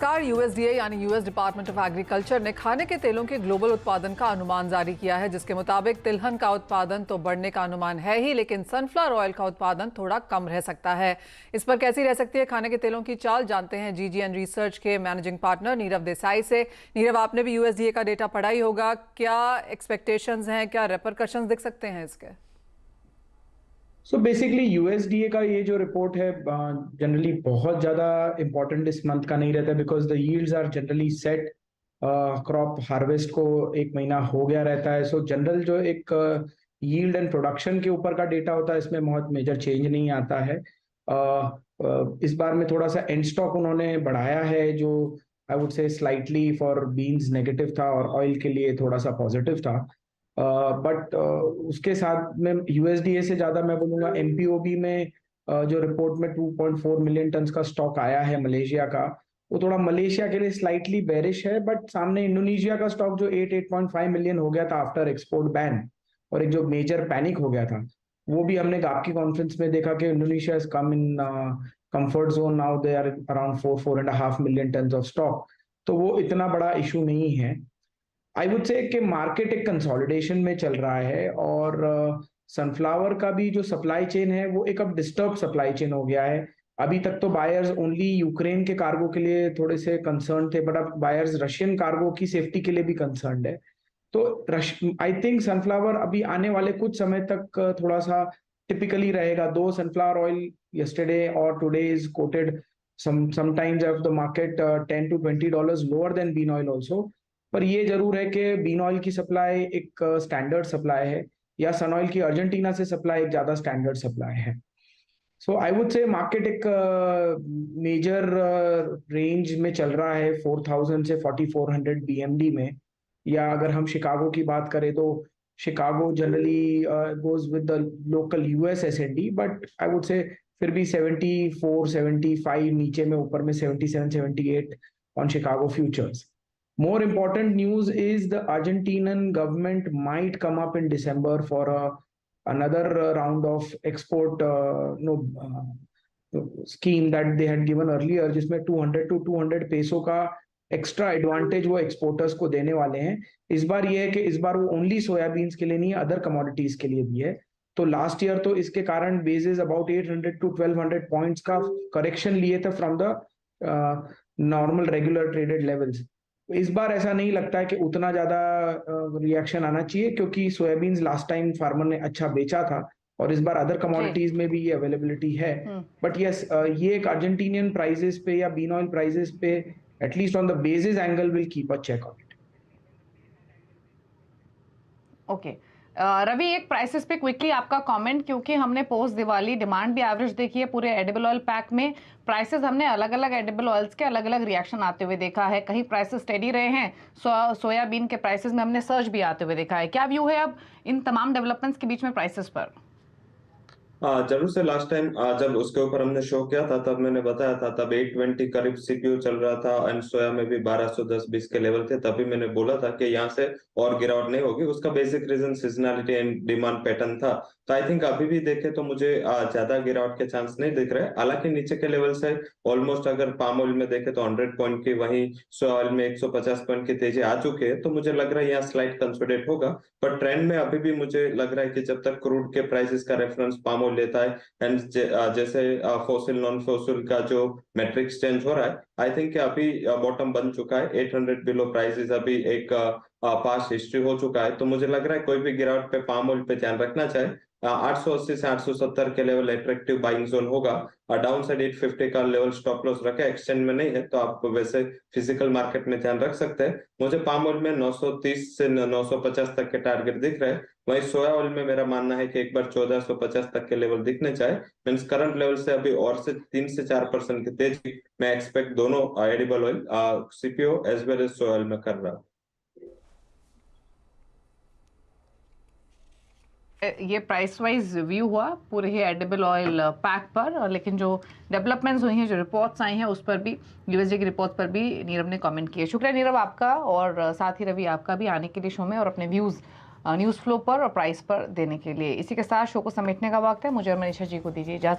Car USDA यानी US department of agriculture ने खाने के तेलों के ग्लोबल उत्पादन का अनुमान जारी किया है, जिसके मुताबिक तिलहन का उत्पादन तो बढ़ने का अनुमान है ही, लेकिन सनफ्लावर ऑयल का उत्पादन थोड़ा कम रह सकता है। इस पर कैसी रह सकती है खाने के तेलों की चाल, जानते हैं जीजीएन रिसर्च के मैनेजिंग पार्टनर नीरव देसाई से। नीरव, आपने भी यूएसडीए का डेटा पढ़ा ही होगा, क्या एक्सपेक्टेशंस हैं, क्या रेपरकशंस दिख सकते हैं इसके? सो बेसिकली यूएसडीए का ये जो रिपोर्ट है जनरली बहुत ज़्यादा इम्पोर्टेंट इस मंथ का नहीं रहता, because the yields are generally set. Crop harvest को एक महीना हो गया रहता है। सो जनरल जो एक यील्ड एंड प्रोडक्शन के ऊपर का डेटा होता है, इसमें बहुत मेजर चेंज नहीं आता है। इस बार में थोड़ा सा एंड स्टॉक उन्होंने बढ़ाया है, जो I would say slightly for beans negative था और ऑयल के लिए थोड़ा सा पॉजिटिव था। बट उसके साथ में यूएसडीए से ज्यादा मैं बोलूंगा एमपीओबी में जो रिपोर्ट में 2.4 मिलियन टन का स्टॉक आया है मलेशिया का, वो थोड़ा मलेशिया के लिए स्लाइटली बेरिश है। बट सामने इंडोनेशिया का स्टॉक जो 8.5 मिलियन हो गया था आफ्टर एक्सपोर्ट बैन, और एक जो मेजर पैनिक हो गया था, वो भी हमने गापकी कॉन्फ्रेंस में देखा कि Indonesia is come in comfort zone. Now they are around 4.5 million ton of stock. तो वो इतना बड़ा इशू नहीं है। आई वुड से कि मार्केट एक कंसोलिडेशन में चल रहा है, और सनफ्लावर का भी जो सप्लाई चेन है वो एक अब डिस्टर्ब सप्लाई चेन हो गया है। अभी तक तो बायर्स ओनली यूक्रेन के कार्गो के लिए थोड़े से कंसर्न थे, बट अब बायर्स रशियन कार्गो की सेफ्टी के लिए भी कंसर्न है। तो आई थिंक सनफ्लावर अभी आने वाले कुछ समय तक थोड़ा सा टिपिकली रहेगा। दो सनफ्लावर ऑयल यस्टरडे और today is coated sometimes of the market $10 to $20 lower than bean oil also। पर ये जरूर है कि बीन ऑयल की सप्लाई एक स्टैंडर्ड सप्लाई है, या सन ऑयल की अर्जेंटीना से सप्लाई एक ज्यादा स्टैंडर्ड सप्लाई है। सो आई वुड से मार्केट एक मेजर रेंज में चल रहा है, 4000 से 4400 बीएमडी में। या अगर हम शिकागो की बात करें तो Chicago generally goes with the local US S and D, but I would say फिर भी 74 75 नीचे में, ऊपर में 77 78 on Chicago futures. More important news is the Argentinian government might come up in December for another round of export scheme that they had given earlier, जिसमें 200 to 200 peso का extra advantage वो exporters को देने वाले हैं। इस बार ये है कि इस बार वो ओनली सोयाबीन्स के लिए नहीं, अदर कमोडिटीज के लिए भी है। तो लास्ट ईयर तो इसके कारण बेसिस अबाउट 800 to 1200 पॉइंट्स का करेक्शन लिए थे from the normal regular traded levels. इस बार ऐसा नहीं लगता है कि उतना ज्यादा रिएक्शन आना चाहिए, क्योंकि सोयाबीन लास्ट टाइम फार्मर ने अच्छा बेचा था, और इस बार अदर जी। कमोडिटीज में भी ये अवेलेबिलिटी है। बट यस, ये एक अर्जेंटीनियन प्राइजेस पे या बीन ऑयल प्राइजेस पे at least on the basis angle will keep a check on it. Okay. Ravi, एक प्राइसेस पे क्विकली आपका कमेंट, क्योंकि हमने पोस्ट दिवाली डिमांड भी एवरेज देखी है पूरे एडिबल ऑयल पैक में। प्राइसेस हमने अलग अलग एडिबल ऑयल्स के अलग अलग रिएक्शन आते हुए देखा है। कहीं प्राइसेस स्टेडी रहे हैं, सोयाबीन के प्राइसेस में हमने सर्च भी आते हुए देखा है। क्या व्यू है अब इन तमाम डेवलपमेंट्स के बीच में प्राइसेस पर? जरूर से लास्ट टाइम जब उसके ऊपर हमने शो किया था तब मैंने बताया था, तब 820 करीब सीपीयू चल रहा था एंड सोया में भी 1210-20 के लेवल थे। तभी मैंने बोला था कि यहाँ से और गिरावट नहीं होगी। उसका basic reason seasonality and demand pattern था। तो आई थिंक अभी भी देखे तो मुझे ज्यादा गिरावट के चांस नहीं दिख रहे। हालांकि नीचे के लेवल से ऑलमोस्ट अगर पाम ऑयल में देखे तो 100 पॉइंट की, वहीं सोया ऑयल में 150 पॉइंट की तेजी आ चुकी है। तो मुझे लग रहा है यहाँ स्लाइड कंसोलिडेट होगा। पर ट्रेंड में अभी भी मुझे लग रहा है कि जब तक क्रूड के प्राइसेस का रेफरेंस पाम ऑयल लेता है एंड जैसे फोसिल नॉन फोसिल का जो मैट्रिक्स चेंज हो रहा है, आई थिंक अभी बॉटम बन चुका है। 800 बिलो प्राइसेस अभी एक पास्ट हिस्ट्री हो चुका है। तो मुझे लग रहा है कोई भी गिरावट पे पाम ऑयल पे ध्यान रखना चाहे 880 से 870 के लेवल अट्रैक्टिव बाइंग जोन होगा। डाउन साइड 850 का लेवल स्टॉप लॉस रखे, एक्सचेंज में नहीं है तो आप वैसे फिजिकल मार्केट में ध्यान रख सकते हैं। मुझे पाम ऑयल में 930 से 950 तक के टारगेट दिख रहे हैं। वहीं सोया ऑयल में मेरा मानना है कि एक बार 1450 तक के लेवल दिखने चाहे, मीन्स करंट लेवल से अभी और से 3 से 4% की तेजी मैं एक्सपेक्ट दोनों edible oil CPO as well as soya oil में कर रहा हूं। ये प्राइस वाइज व्यू हुआ पूरे ही एडिबल ऑयल पैक पर, लेकिन जो डेवलपमेंट्स हुई हैं, जो रिपोर्ट्स आई हैं, उस पर भी, यूएसडी की रिपोर्ट पर भी नीरव ने कमेंट किए। शुक्रिया नीरव आपका, और साथ ही रवि आपका भी आने के लिए शो में और अपने व्यूज़ न्यूज़ फ्लो पर और प्राइस पर देने के लिए। इसी के साथ शो को समेटने का वक्त है। मुझे और मनीषा जी को दीजिए इजाज़त।